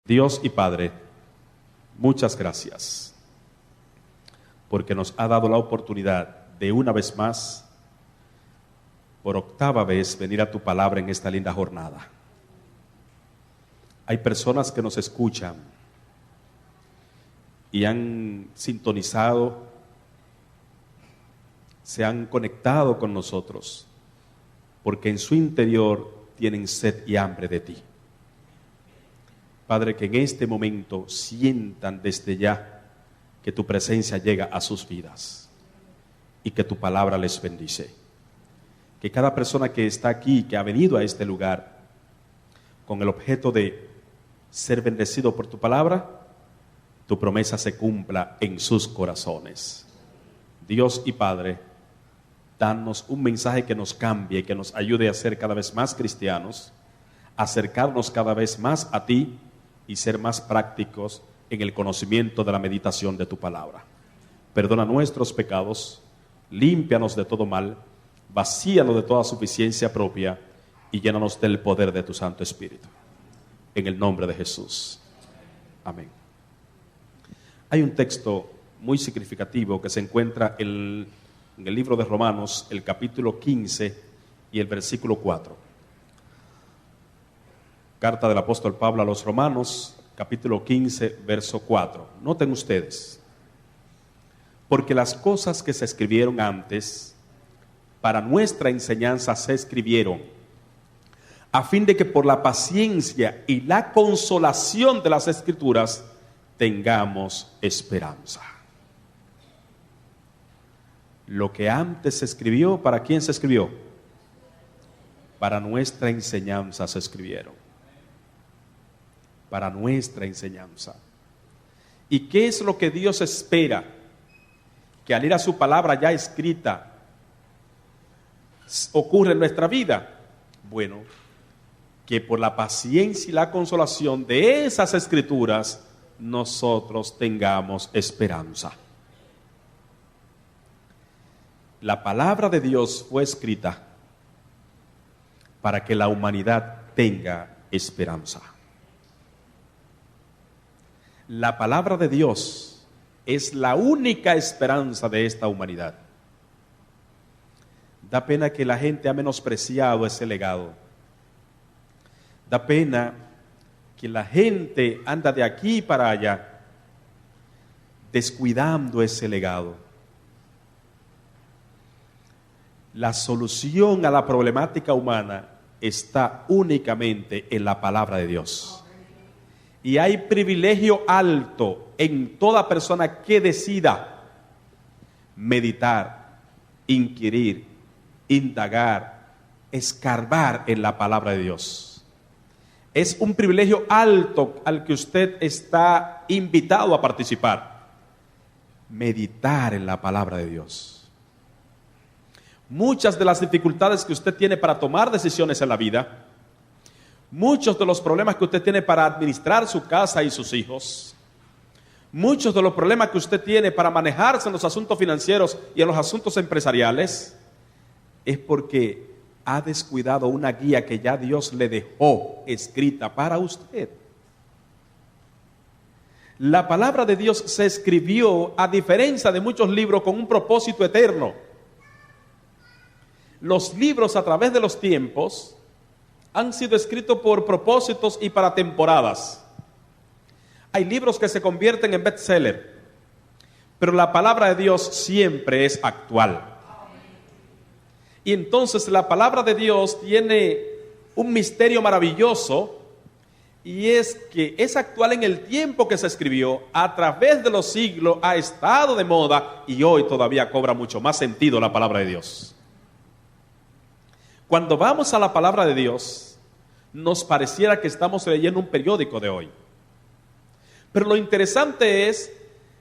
Dios y Padre, muchas gracias, porque nos ha dado la oportunidad de una vez más, por octava vez, venir a tu palabra en esta linda jornada. Hay personas que nos escuchan y han sintonizado, se han conectado con nosotros, porque en su interior tienen sed y hambre de ti. Padre, que en este momento sientan desde ya que tu presencia llega a sus vidas y que tu palabra les bendice. Que cada persona que está aquí, que ha venido a este lugar con el objeto de ser bendecido por tu palabra, tu promesa se cumpla en sus corazones. Dios y Padre, danos un mensaje que nos cambie, que nos ayude a ser cada vez más cristianos, acercarnos cada vez más a ti y ser más prácticos en el conocimiento de la meditación de tu palabra. Perdona nuestros pecados, límpianos de todo mal, vacíanos de toda suficiencia propia y llénanos del poder de tu Santo Espíritu. En el nombre de Jesús. Amén. Hay un texto muy significativo que se encuentra en el libro de Romanos, el capítulo 15 y el versículo 4. Carta del apóstol Pablo a los Romanos, capítulo 15, verso 4. Noten ustedes, porque las cosas que se escribieron antes, para nuestra enseñanza se escribieron, a fin de que por la paciencia y la consolación de las Escrituras tengamos esperanza. Lo que antes se escribió, ¿para quién se escribió? Para nuestra enseñanza se escribieron. Para nuestra enseñanza. ¿Y qué es lo que Dios espera? Que al ir a su palabra ya escrita ocurre en nuestra vida. Bueno, que por la paciencia y la consolación de esas escrituras nosotros tengamos esperanza. La palabra de Dios fue escrita para que la humanidad tenga esperanza. La palabra de Dios es la única esperanza de esta humanidad. Da pena que la gente ha menospreciado ese legado. Da pena que la gente anda de aquí para allá descuidando ese legado. La solución a la problemática humana está únicamente en la palabra de Dios. Y hay privilegio alto en toda persona que decida meditar, inquirir, indagar, escarbar en la palabra de Dios. Es un privilegio alto al que usted está invitado a participar. Meditar en la palabra de Dios. Muchas de las dificultades que usted tiene para tomar decisiones en la vida, muchos de los problemas que usted tiene para administrar su casa y sus hijos, muchos de los problemas que usted tiene para manejarse en los asuntos financieros y en los asuntos empresariales, es porque ha descuidado una guía que ya Dios le dejó escrita para usted. La palabra de Dios se escribió, a diferencia de muchos libros, con un propósito eterno. Los libros a través de los tiempos han sido escritos por propósitos y para temporadas. Hay libros que se convierten en bestseller, pero la palabra de Dios siempre es actual. Y entonces la palabra de Dios tiene un misterio maravilloso, y es que es actual en el tiempo que se escribió, a través de los siglos ha estado de moda y hoy todavía cobra mucho más sentido la palabra de Dios. Cuando vamos a la palabra de Dios, nos pareciera que estamos leyendo un periódico de hoy. Pero lo interesante es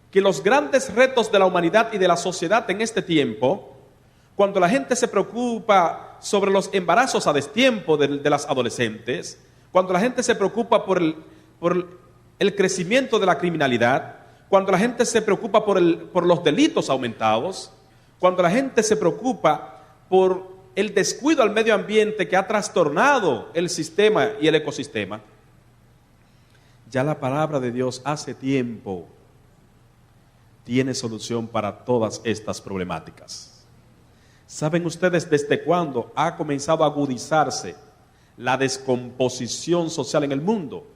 que los grandes retos de la humanidad y de la sociedad en este tiempo, cuando la gente se preocupa sobre los embarazos a destiempo de las adolescentes, cuando la gente se preocupa por el crecimiento de la criminalidad, cuando la gente se preocupa por los delitos aumentados, cuando la gente se preocupa por el descuido al medio ambiente que ha trastornado el sistema y el ecosistema, Ya la palabra de Dios hace tiempo tiene solución para todas estas problemáticas. ¿Saben ustedes desde cuándo ha comenzado a agudizarse la descomposición social en el mundo?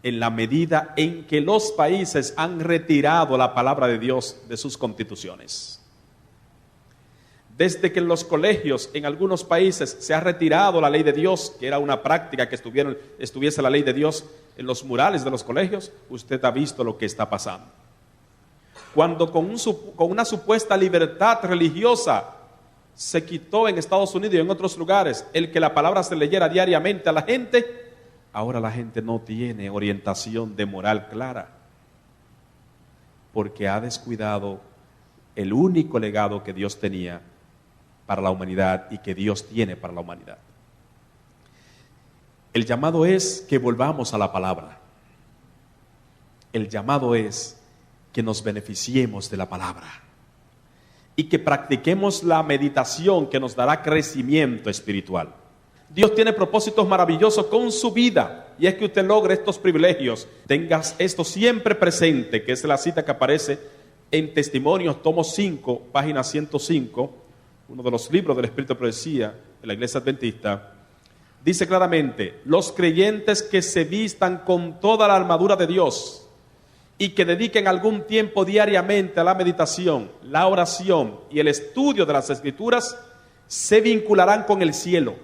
En la medida en que los países han retirado la palabra de Dios de sus constituciones. Desde que en los colegios, en algunos países, se ha retirado la ley de Dios, que era una práctica que estuviese la ley de Dios en los murales de los colegios, usted ha visto lo que está pasando. Cuando con una supuesta libertad religiosa se quitó en Estados Unidos y en otros lugares el que la palabra se leyera diariamente a la gente, ahora la gente no tiene orientación de moral clara, porque ha descuidado el único legado que Dios tenía para la humanidad y que Dios tiene para la humanidad. El llamado es que volvamos a la palabra. El llamado es que nos beneficiemos de la palabra y que practiquemos la meditación que nos dará crecimiento espiritual. Dios tiene propósitos maravillosos con su vida, y es que usted logre estos privilegios. Tengas esto siempre presente, que es la cita que aparece en Testimonios, tomo 5, página 105, uno de los libros del Espíritu de Profecía de la Iglesia Adventista. Dice claramente: los creyentes que se vistan con toda la armadura de Dios y que dediquen algún tiempo diariamente a la meditación, la oración y el estudio de las Escrituras, se vincularán con el cielo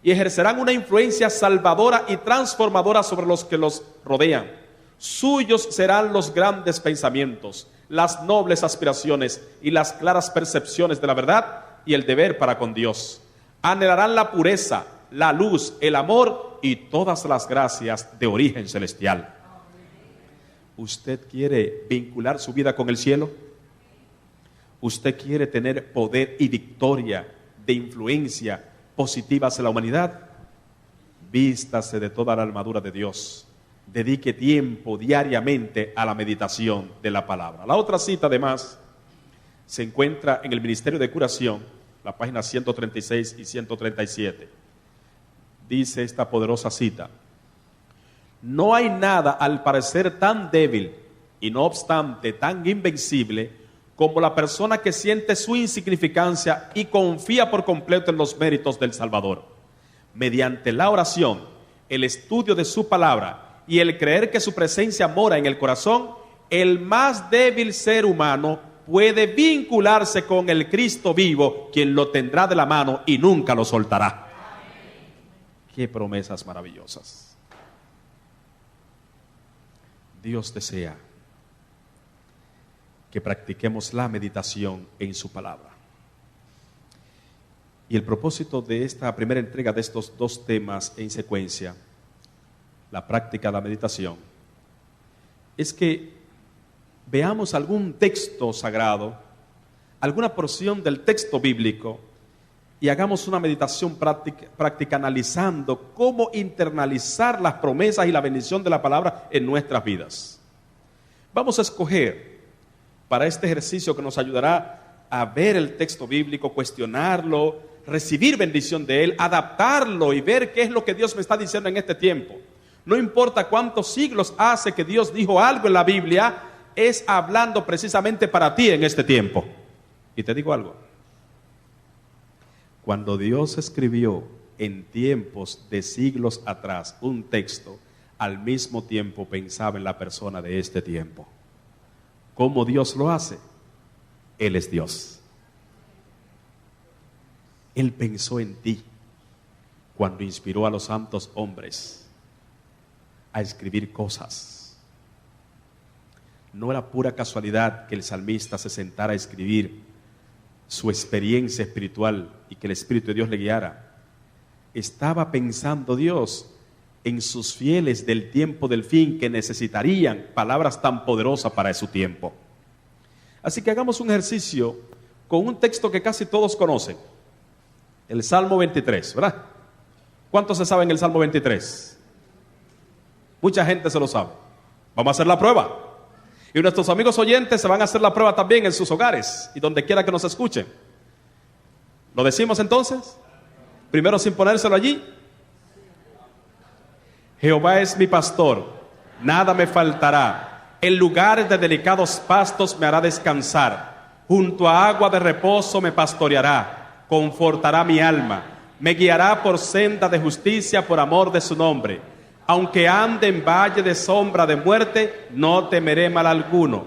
y ejercerán una influencia salvadora y transformadora sobre los que los rodean. Suyos serán los grandes pensamientos, las nobles aspiraciones y las claras percepciones de la verdad y el deber para con Dios. Anhelarán la pureza, la luz, el amor y todas las gracias de origen celestial. ¿Usted quiere vincular su vida con el cielo? ¿Usted quiere tener poder y victoria de influencia positiva hacia la humanidad? Vístase de toda la armadura de Dios. Dedique tiempo diariamente a la meditación de la palabra. La otra cita, además, se encuentra en el Ministerio de Curación, la página 136 y 137. Dice esta poderosa cita: no hay nada al parecer tan débil y no obstante tan invencible como la persona que siente su insignificancia y confía por completo en los méritos del Salvador. Mediante la oración, el estudio de su palabra y el creer que su presencia mora en el corazón, el más débil ser humano puede vincularse con el Cristo vivo, quien lo tendrá de la mano y nunca lo soltará. ¡Qué promesas maravillosas! Dios desea que practiquemos la meditación en su palabra. Y el propósito de esta primera entrega de estos dos temas en secuencia, la práctica de la meditación, es que veamos algún texto sagrado, alguna porción del texto bíblico, y hagamos una meditación práctica analizando cómo internalizar las promesas y la bendición de la palabra en nuestras vidas. Vamos a escoger para este ejercicio que nos ayudará a ver el texto bíblico, cuestionarlo, recibir bendición de él, adaptarlo y ver qué es lo que Dios me está diciendo en este tiempo. No importa cuántos siglos hace que Dios dijo algo en la Biblia, es hablando precisamente para ti en este tiempo. Y te digo algo: cuando Dios escribió en tiempos de siglos atrás un texto, al mismo tiempo pensaba en la persona de este tiempo. ¿Cómo Dios lo hace? Él es Dios. Él pensó en ti cuando inspiró a los santos hombres a escribir cosas. No era pura casualidad que el salmista se sentara a escribir su experiencia espiritual y que el Espíritu de Dios le guiara. Estaba pensando Dios en sus fieles del tiempo del fin, que necesitarían palabras tan poderosas para su tiempo. Así que hagamos un ejercicio con un texto que casi todos conocen, el Salmo 23, ¿verdad? ¿Cuántos se saben el Salmo 23? Mucha gente se lo sabe. Vamos a hacer la prueba. Y nuestros amigos oyentes se van a hacer la prueba también en sus hogares y donde quiera que nos escuchen. ¿Lo decimos entonces? Primero sin ponérselo allí. Jehová es mi pastor, nada me faltará. En lugares de delicados pastos me hará descansar. Junto a agua de reposo me pastoreará. Confortará mi alma. Me guiará por senda de justicia por amor de su nombre. Aunque ande en valle de sombra de muerte, no temeré mal alguno,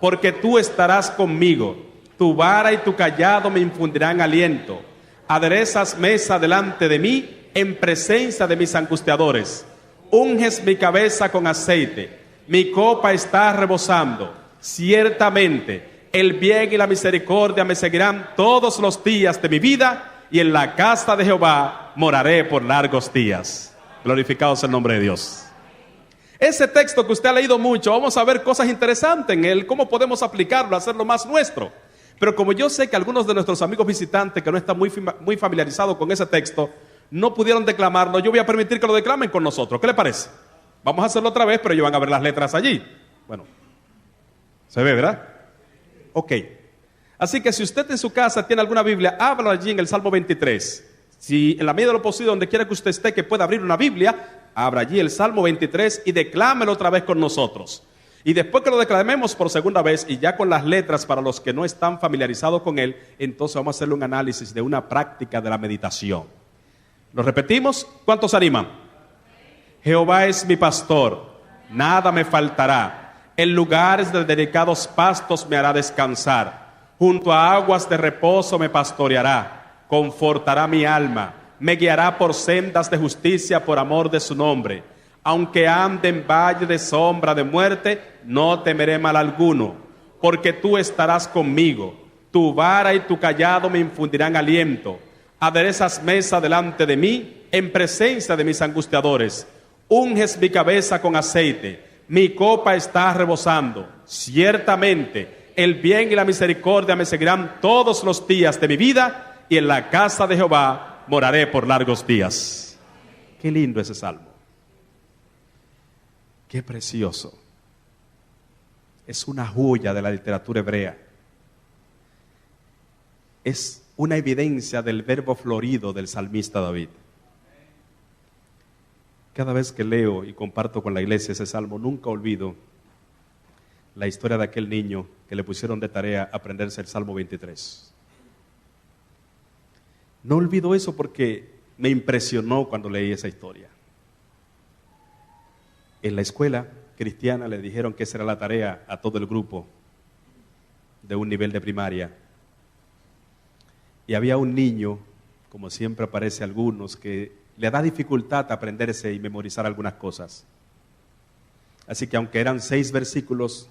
porque tú estarás conmigo. Tu vara y tu cayado me infundirán aliento. Aderezas mesa delante de mí en presencia de mis angustiadores. Unges mi cabeza con aceite. Mi copa está rebosando. Ciertamente, el bien y la misericordia me seguirán todos los días de mi vida, y en la casa de Jehová moraré por largos días. Glorificado sea el nombre de Dios. Ese texto que usted ha leído mucho, vamos a ver cosas interesantes en él, cómo podemos aplicarlo, hacerlo más nuestro. Pero como yo sé que algunos de nuestros amigos visitantes que no están muy familiarizados con ese texto, no pudieron declamarlo, yo voy a permitir que lo declamen con nosotros. ¿Qué le parece? Vamos a hacerlo otra vez, pero ellos van a ver las letras allí. Bueno, ¿se ve, verdad? Ok. Así que si usted en su casa tiene alguna Biblia, ábrala allí en el Salmo 23. Si en la medida de lo posible, donde quiera que usted esté, que pueda abrir una Biblia, abra allí el Salmo 23 y declámelo otra vez con nosotros. Y después que lo declamemos por segunda vez y ya con las letras para los que no están familiarizados con él, entonces vamos a hacerle un análisis de una práctica de la meditación. ¿Lo repetimos? ¿Cuántos animan? Jehová es mi pastor, nada me faltará. En lugares de delicados pastos me hará descansar. Junto a aguas de reposo me pastoreará. Confortará mi alma, me guiará por sendas de justicia por amor de su nombre. Aunque ande en valle de sombra de muerte, no temeré mal alguno, porque tú estarás conmigo. Tu vara y tu cayado me infundirán aliento. Aderezas mesa delante de mí, en presencia de mis angustiadores. Unges mi cabeza con aceite, mi copa está rebosando. Ciertamente, el bien y la misericordia me seguirán todos los días de mi vida, y en la casa de Jehová moraré por largos días. Qué lindo ese salmo. Qué precioso. Es una joya de la literatura hebrea. Es una evidencia del verbo florido del salmista David. Cada vez que leo y comparto con la iglesia ese salmo, nunca olvido la historia de aquel niño que le pusieron de tarea aprenderse el Salmo 23. No olvido eso porque me impresionó cuando leí esa historia. En la escuela cristiana le dijeron que esa era la tarea a todo el grupo de un nivel de primaria. Y había un niño, como siempre aparece algunos, que le da dificultad a aprenderse y memorizar algunas cosas. Así que aunque eran 6 versículos,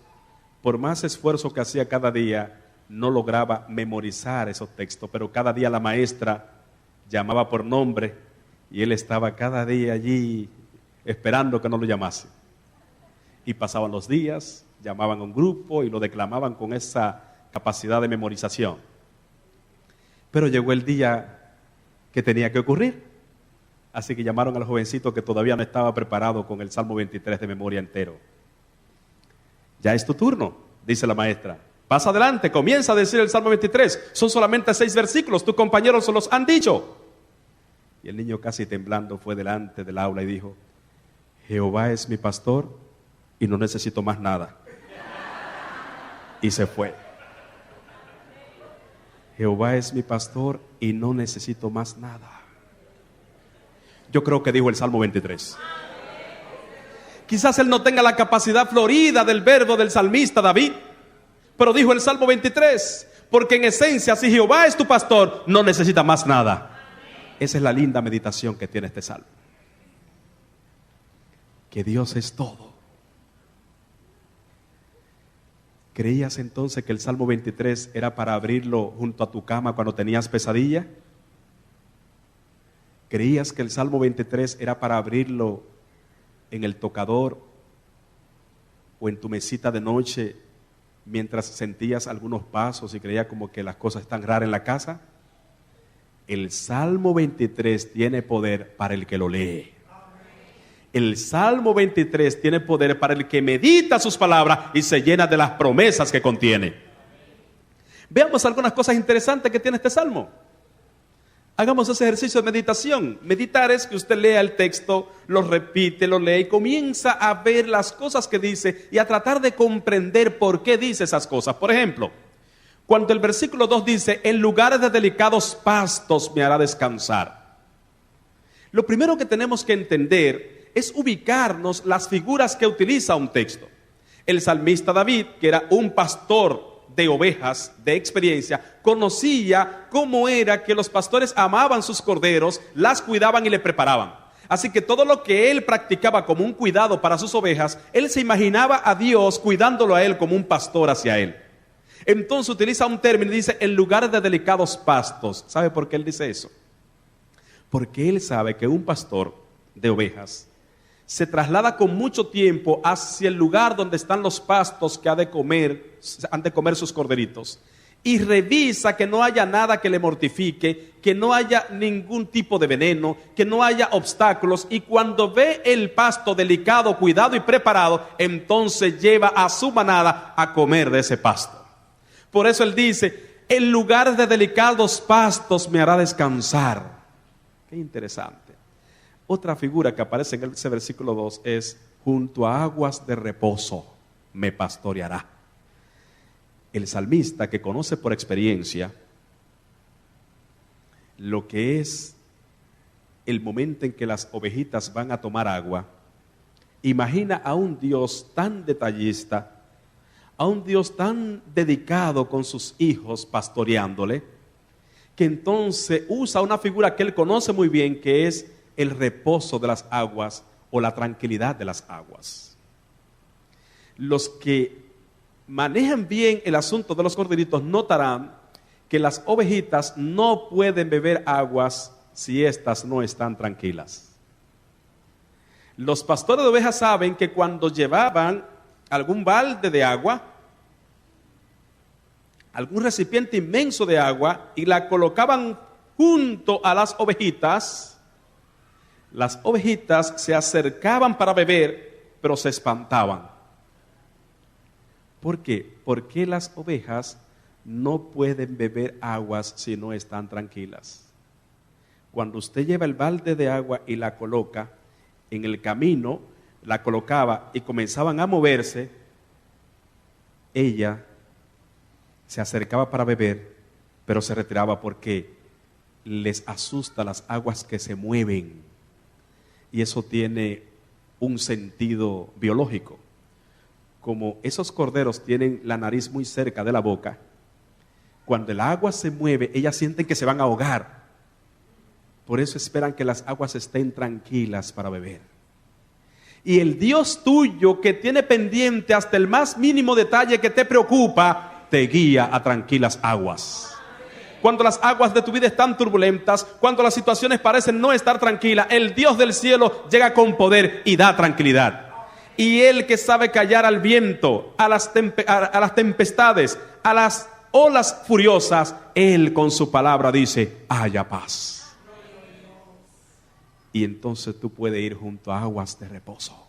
por más esfuerzo que hacía cada día, no lograba memorizar esos textos, pero cada día la maestra llamaba por nombre y él estaba cada día allí esperando que no lo llamase. Y pasaban los días, llamaban a un grupo y lo declamaban con esa capacidad de memorización. Pero llegó el día que tenía que ocurrir, así que llamaron al jovencito que todavía no estaba preparado con el Salmo 23 de memoria entero. Ya es tu turno, dice la maestra. Pasa adelante, comienza a decir el Salmo 23. Son solamente 6 versículos, tus compañeros se los han dicho. Y el niño casi temblando fue delante del aula y dijo: Jehová es mi pastor y no necesito más nada. Y se fue. Jehová es mi pastor y no necesito más nada. Yo creo que dijo el Salmo 23. Quizás él no tenga la capacidad florida del verbo del salmista David, pero dijo el Salmo 23, porque en esencia, si Jehová es tu pastor, no necesita más nada. Esa es la linda meditación que tiene este salmo. Que Dios es todo. ¿Creías entonces que el Salmo 23 era para abrirlo junto a tu cama cuando tenías pesadilla? ¿Creías que el Salmo 23 era para abrirlo en el tocador o en tu mesita de noche mientras sentías algunos pasos y creías como que las cosas están raras en la casa? El Salmo 23 tiene poder para el que lo lee. El Salmo 23 tiene poder para el que medita sus palabras y se llena de las promesas que contiene. Veamos algunas cosas interesantes que tiene este Salmo. Hagamos ese ejercicio de meditación. Meditar es que usted lea el texto, lo repite, lo lee y comienza a ver las cosas que dice y a tratar de comprender por qué dice esas cosas. Por ejemplo, cuando el versículo 2 dice, en lugares de delicados pastos me hará descansar. Lo primero que tenemos que entender es ubicarnos las figuras que utiliza un texto. El salmista David, que era un pastor de ovejas, de experiencia, conocía cómo era que los pastores amaban sus corderos, las cuidaban y le preparaban. Así que todo lo que él practicaba como un cuidado para sus ovejas, él se imaginaba a Dios cuidándolo a él como un pastor hacia él. Entonces utiliza un término y dice, en lugares de delicados pastos. ¿Sabe por qué él dice eso? Porque él sabe que un pastor de ovejas se traslada con mucho tiempo hacia el lugar donde están los pastos que han de comer sus corderitos, y revisa que no haya nada que le mortifique, que no haya ningún tipo de veneno, que no haya obstáculos, y cuando ve el pasto delicado, cuidado y preparado, entonces lleva a su manada a comer de ese pasto. Por eso él dice, en lugares de delicados pastos me hará descansar. Qué interesante. Otra figura que aparece en ese versículo 2 es, junto a aguas de reposo me pastoreará. El salmista, que conoce por experiencia lo que es el momento en que las ovejitas van a tomar agua, imagina a un Dios tan detallista, a un Dios tan dedicado con sus hijos pastoreándole, que entonces usa una figura que él conoce muy bien, que es el reposo de las aguas o la tranquilidad de las aguas. Los que manejan bien el asunto de los corderitos notarán que las ovejitas no pueden beber aguas si éstas no están tranquilas. Los pastores de ovejas saben que cuando llevaban algún balde de agua, algún recipiente inmenso de agua, y la colocaban junto a las ovejitas se acercaban para beber, pero se espantaban. ¿Por qué? Porque las ovejas no pueden beber aguas si no están tranquilas. Cuando usted lleva el balde de agua y la coloca en el camino, la colocaba y comenzaban a moverse, ella se acercaba para beber, pero se retiraba porque les asusta las aguas que se mueven. Y eso tiene un sentido biológico. Como esos corderos tienen la nariz muy cerca de la boca, cuando el agua se mueve, ellas sienten que se van a ahogar. Por eso esperan que las aguas estén tranquilas para beber. Y el Dios tuyo, que tiene pendiente hasta el más mínimo detalle que te preocupa, te guía a tranquilas aguas. Cuando las aguas de tu vida están turbulentas, cuando las situaciones parecen no estar tranquilas, el Dios del cielo llega con poder y da tranquilidad. Y Él, que sabe callar al viento, a las tempestades, a las olas furiosas, Él con su palabra dice, haya paz. Y entonces tú puedes ir junto a aguas de reposo,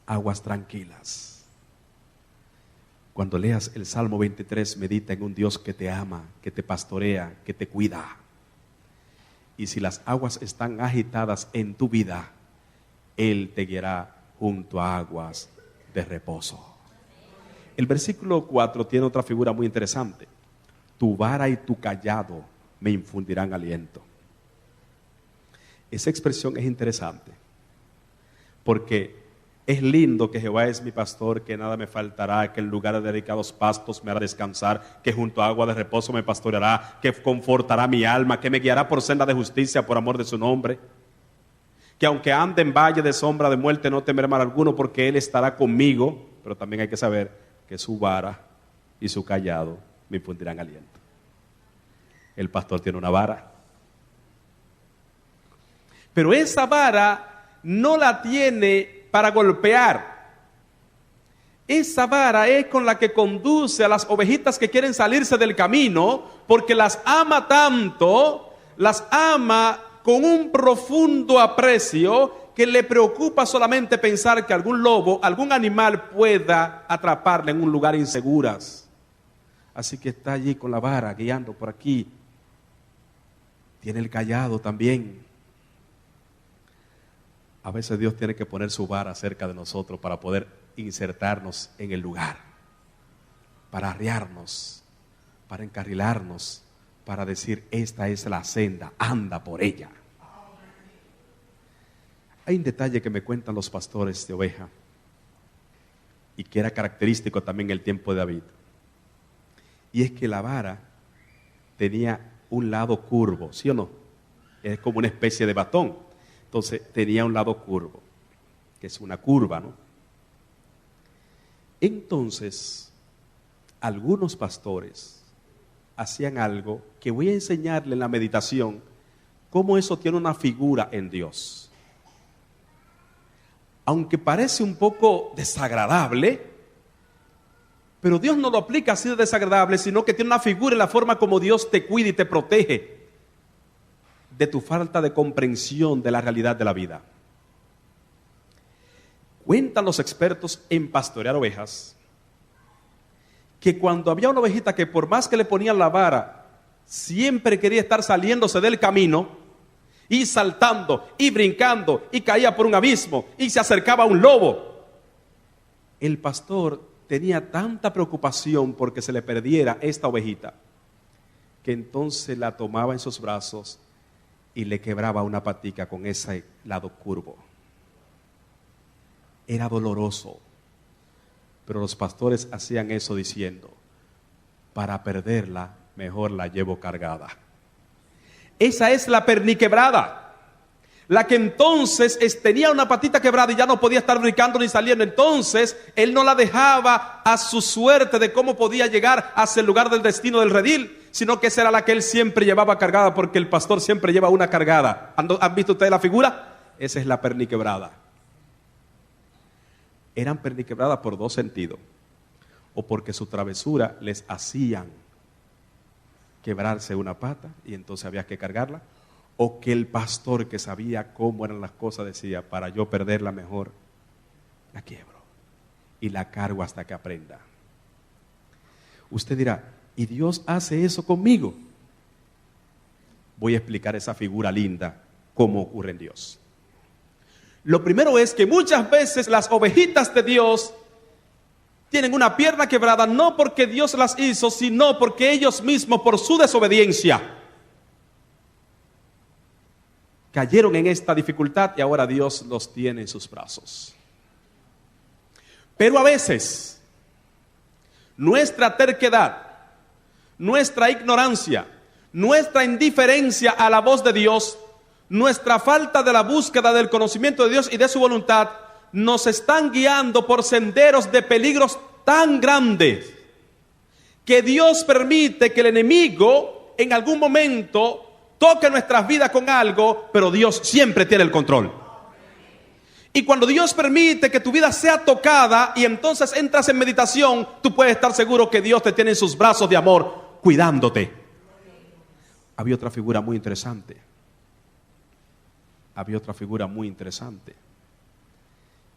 aguas tranquilas. Cuando leas el Salmo 23, medita en un Dios que te ama, que te pastorea, que te cuida. Y si las aguas están agitadas en tu vida, Él te guiará junto a aguas de reposo. El versículo 4 tiene otra figura muy interesante. Tu vara y tu cayado me infundirán aliento. Esa expresión es interesante, porque es lindo que Jehová es mi pastor, que nada me faltará, que en lugares de delicados pastos me hará descansar, que junto a agua de reposo me pastoreará, que confortará mi alma, que me guiará por senda de justicia por amor de su nombre. Que aunque ande en valle de sombra de muerte no temeré mal alguno, porque Él estará conmigo. Pero también hay que saber que su vara y su cayado me infundirán aliento. El pastor tiene una vara, pero esa vara no la tiene para golpear. Esa vara es con la que conduce a las ovejitas que quieren salirse del camino, porque las ama tanto, las ama con un profundo aprecio, que le preocupa solamente pensar que algún lobo, algún animal pueda atraparle en un lugar inseguras. Así que está allí con la vara guiando por aquí. tiene el cayado también. A veces Dios tiene que poner su vara cerca de nosotros para poder insertarnos en el lugar, para arriarnos, para encarrilarnos, para decir, esta es la senda, anda por ella. Hay un detalle que me cuentan los pastores de oveja y que era característico también en el tiempo de David. Y es que la vara tenía un lado curvo, ¿sí o no? Es como una especie de batón. Entonces tenía un lado curvo, que es una curva, ¿no? Entonces, algunos pastores hacían algo que voy a enseñarle en la meditación, cómo eso tiene una figura en Dios. Aunque parece un poco desagradable, pero Dios no lo aplica así de desagradable, sino que tiene una figura en la forma como Dios te cuida y te protege de tu falta de comprensión de la realidad de la vida. Cuentan los expertos en pastorear ovejas que cuando había una ovejita que por más que le ponían la vara, siempre quería estar saliéndose del camino y saltando y brincando y caía por un abismo y se acercaba a un lobo, el pastor tenía tanta preocupación porque se le perdiera esta ovejita, que entonces la tomaba en sus brazos y le quebraba una patica con ese lado curvo. Era doloroso, pero los pastores hacían eso diciendo, para perderla, mejor la llevo cargada. Esa es la perniquebrada, la que entonces tenía una patita quebrada y ya no podía estar brincando ni saliendo. Entonces él no la dejaba a su suerte de cómo podía llegar hacia el lugar del destino del redil, sino que esa era la que él siempre llevaba cargada, porque el pastor siempre lleva una cargada. ¿Han visto ustedes la figura? Esa es la perniquebrada. Eran perniquebradas por dos sentidos, o porque su travesura les hacían quebrarse una pata y entonces había que cargarla, o que el pastor, que sabía cómo eran las cosas, decía, para yo perderla mejor la quiebro y la cargo hasta que aprenda. Usted dirá, ¿y Dios hace eso conmigo? Voy a explicar esa figura linda, cómo ocurre en Dios. Lo primero es que muchas veces las ovejitas de Dios tienen una pierna quebrada, no porque Dios las hizo, sino porque ellos mismos, por su desobediencia, cayeron en esta dificultad y ahora Dios los tiene en sus brazos. Pero a veces, nuestra terquedad, nuestra ignorancia, nuestra indiferencia a la voz de Dios, nuestra falta de la búsqueda del conocimiento de Dios y de su voluntad, nos están guiando por senderos de peligros tan grandes que Dios permite que el enemigo en algún momento toque nuestras vidas con algo, pero Dios siempre tiene el control. Y cuando Dios permite que tu vida sea tocada y entonces entras en meditación, tú puedes estar seguro que Dios te tiene en sus brazos de amor, cuidándote. Había otra figura muy interesante.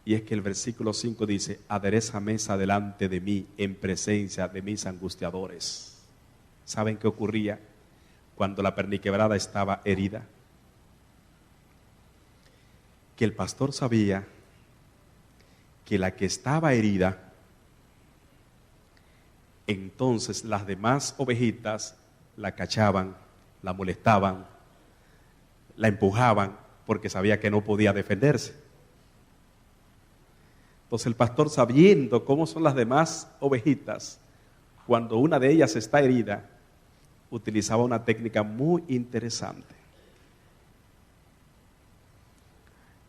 Y es que el versículo 5 dice, adereza mesa delante de mí en presencia de mis angustiadores. ¿Saben qué ocurría cuando la perniquebrada estaba herida? Que el pastor sabía que la que estaba herida, entonces las demás ovejitas la cachaban, la molestaban, la empujaban, porque sabía que no podía defenderse. Entonces el pastor, sabiendo cómo son las demás ovejitas, cuando una de ellas está herida, utilizaba una técnica muy interesante.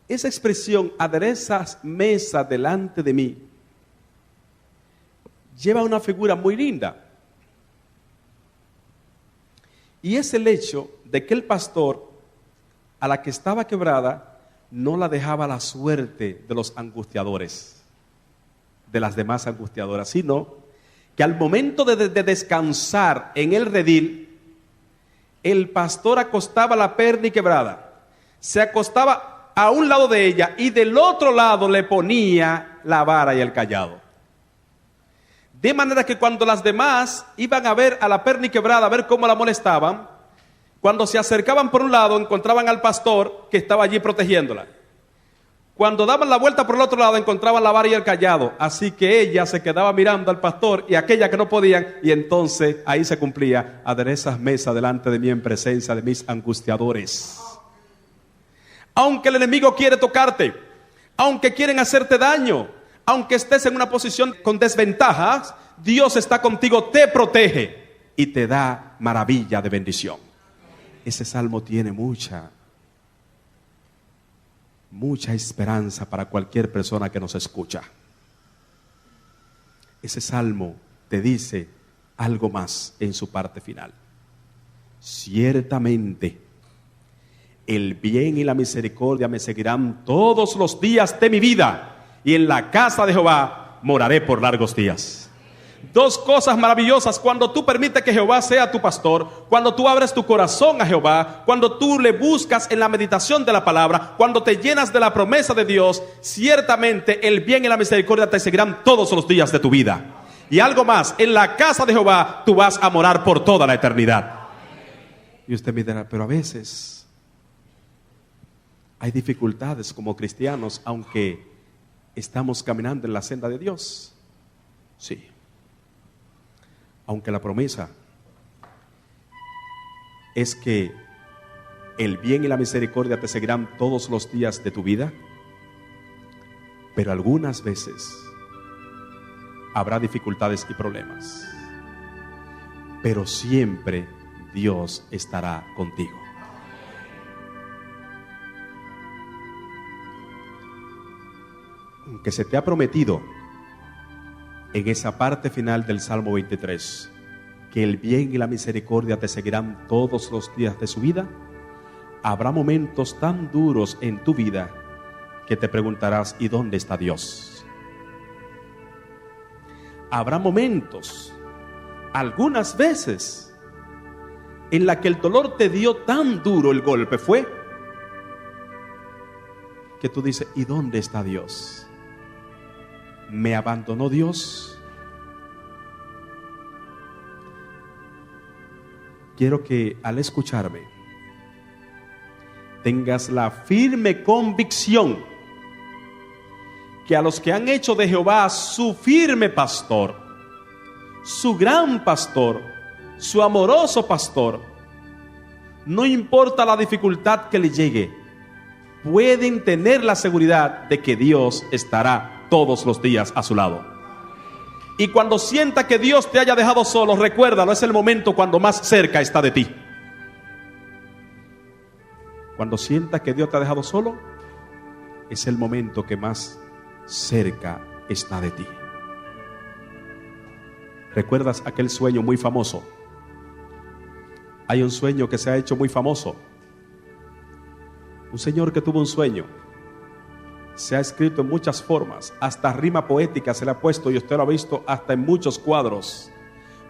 Esa expresión, aderezas mesa delante de mí, lleva una figura muy linda. Y es el hecho de que el pastor, a la que estaba quebrada, no la dejaba a la suerte de los angustiadores, de las demás angustiadoras, sino que al momento de descansar en el redil, el pastor acostaba la perniquebrada, se acostaba a un lado de ella y del otro lado le ponía la vara y el cayado. De manera que cuando las demás iban a ver a la perniquebrada, a ver cómo la molestaban, Cuando se acercaban por un lado, encontraban al pastor que estaba allí protegiéndola. Cuando daban la vuelta por el otro lado, encontraban la vara y el cayado. Así que ella se quedaba mirando al pastor y aquella que no podían. Y entonces ahí se cumplía: aderezas mesa delante de mí en presencia de mis angustiadores. Aunque el enemigo quiere tocarte, aunque quieren hacerte daño, aunque estés en una posición con desventajas, Dios está contigo, te protege y te da maravilla de bendición. Ese salmo tiene mucha esperanza para cualquier persona que nos escucha. Ese salmo te dice algo más en su parte final. Ciertamente, el bien y la misericordia me seguirán todos los días de mi vida, y en la casa de Jehová moraré por largos días. Dos cosas maravillosas: cuando tú permites que Jehová sea tu pastor, cuando tú abres tu corazón a Jehová, cuando tú le buscas en la meditación de la palabra, cuando te llenas de la promesa de Dios, ciertamente el bien y la misericordia te seguirán todos los días de tu vida. Y algo más: en la casa de Jehová tú vas a morar por toda la eternidad. Y usted me dirá: pero a veces hay dificultades como cristianos, aunque estamos caminando en la senda de Dios. Sí. Aunque la promesa es que el bien y la misericordia te seguirán todos los días de tu vida, pero algunas veces habrá dificultades y problemas. Pero siempre Dios estará contigo. Aunque se te ha prometido en esa parte final del Salmo 23, que el bien y la misericordia te seguirán todos los días de su vida, habrá momentos tan duros en tu vida que te preguntarás: ¿y dónde está Dios? Habrá momentos, algunas veces, en la que el dolor te dio tan duro, el golpe fue, que tú dices: ¿y dónde está Dios? ¿Me abandonó Dios? Quiero que al escucharme tengas la firme convicción que a los que han hecho de Jehová su firme pastor, su gran pastor, su amoroso pastor, no importa la dificultad que le llegue, pueden tener la seguridad de que Dios estará todos los días a su lado. Y cuando sienta que Dios te haya dejado solo, recuérdalo, es el momento cuando más cerca está de ti. Cuando sienta que Dios te ha dejado solo, es el momento que más cerca está de ti. ¿Recuerdas aquel sueño muy famoso? Hay un sueño que se ha hecho muy famoso. Un señor que tuvo un sueño. Se ha escrito en muchas formas, hasta rima poética se le ha puesto, y usted lo ha visto hasta en muchos cuadros.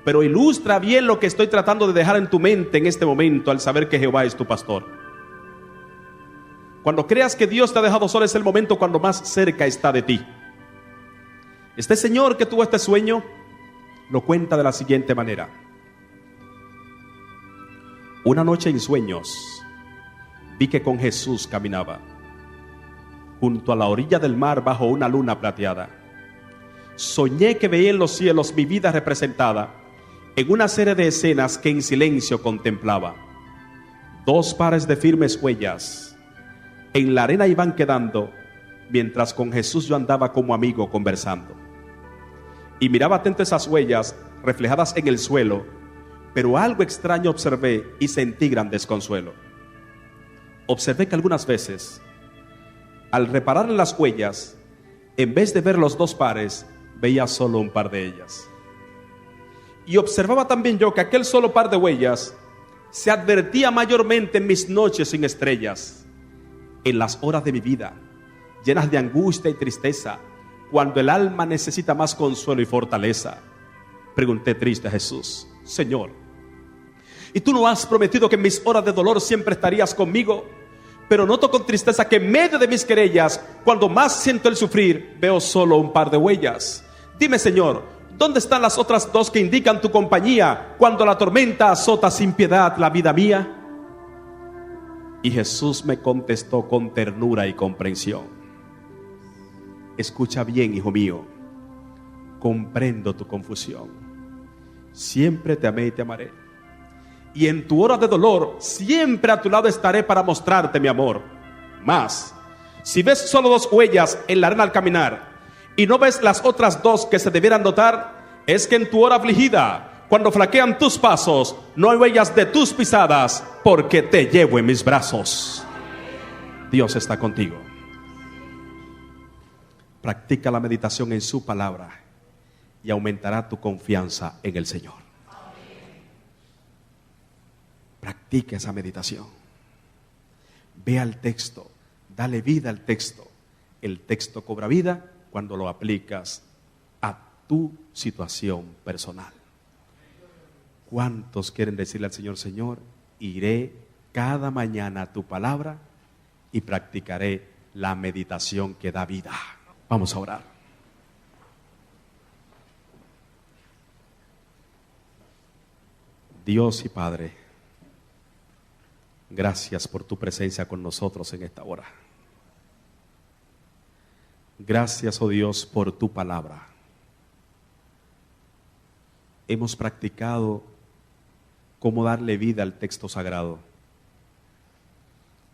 Pero ilustra bien lo que estoy tratando de dejar en tu mente en este momento al saber que Jehová es tu pastor. Cuando creas que Dios te ha dejado solo, es el momento cuando más cerca está de ti. Este señor que tuvo este sueño lo cuenta de la siguiente manera: una noche en sueños vi que con Jesús caminaba junto a la orilla del mar bajo una luna plateada. Soñé que veía en los cielos mi vida representada en una serie de escenas que en silencio contemplaba. Dos pares de firmes huellas en la arena iban quedando, mientras con Jesús yo andaba como amigo conversando. Y miraba atento esas huellas reflejadas en el suelo, pero algo extraño observé y sentí gran desconsuelo. Observé que algunas veces, al reparar en las huellas, en vez de ver los dos pares, veía solo un par de ellas. Y observaba también yo que aquel solo par de huellas se advertía mayormente en mis noches sin estrellas, en las horas de mi vida llenas de angustia y tristeza, cuando el alma necesita más consuelo y fortaleza. Pregunté triste a Jesús: Señor, ¿y tú no has prometido que en mis horas de dolor siempre estarías conmigo? Pero noto con tristeza que en medio de mis querellas, cuando más siento el sufrir, veo solo un par de huellas. Dime, Señor, ¿dónde están las otras dos que indican tu compañía cuando la tormenta azota sin piedad la vida mía? Y Jesús me contestó con ternura y comprensión: escucha bien, hijo mío, comprendo tu confusión. Siempre te amé y te amaré. Y en tu hora de dolor, siempre a tu lado estaré para mostrarte mi amor. Mas, si ves solo 2 huellas en la arena al caminar, y no ves las otras 2 que se debieran notar, es que en tu hora afligida, cuando flaquean tus pasos, no hay huellas de tus pisadas, porque te llevo en mis brazos. Dios está contigo. Practica la meditación en su palabra y aumentará tu confianza en el Señor. Practica esa meditación. Ve al texto, dale vida al texto. El texto cobra vida cuando lo aplicas a tu situación personal. ¿Cuántos quieren decirle al Señor: Señor, iré cada mañana a tu palabra y practicaré la meditación que da vida? Vamos a orar. Dios y Padre, gracias por tu presencia con nosotros en esta hora. Gracias, oh Dios, por tu palabra. Hemos practicado cómo darle vida al texto sagrado,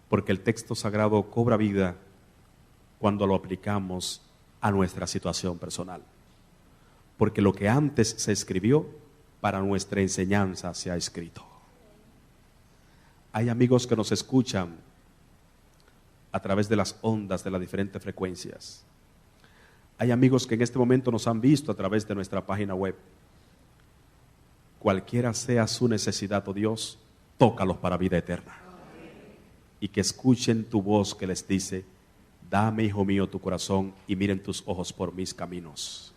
porque el texto sagrado cobra vida cuando lo aplicamos a nuestra situación personal, porque lo que antes se escribió, para nuestra enseñanza se ha escrito. Hay amigos que nos escuchan a través de las ondas de las diferentes frecuencias. Hay amigos que en este momento nos han visto a través de nuestra página web. Cualquiera sea su necesidad, oh Dios, tócalos para vida eterna. Y que escuchen tu voz que les dice: dame, hijo mío, tu corazón y miren tus ojos por mis caminos.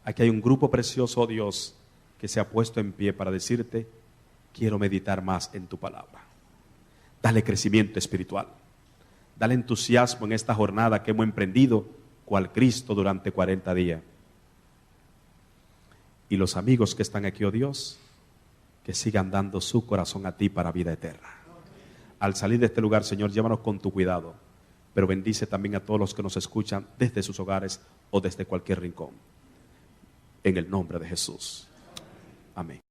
Aquí hay un grupo precioso, oh Dios, que se ha puesto en pie para decirte: quiero meditar más en tu palabra. Dale crecimiento espiritual. Dale entusiasmo en esta jornada que hemos emprendido cual Cristo durante 40 días. Y los amigos que están aquí, oh Dios, que sigan dando su corazón a ti para vida eterna. Al salir de este lugar, Señor, llévanos con tu cuidado, pero bendice también a todos los que nos escuchan desde sus hogares o desde cualquier rincón. En el nombre de Jesús. Amén.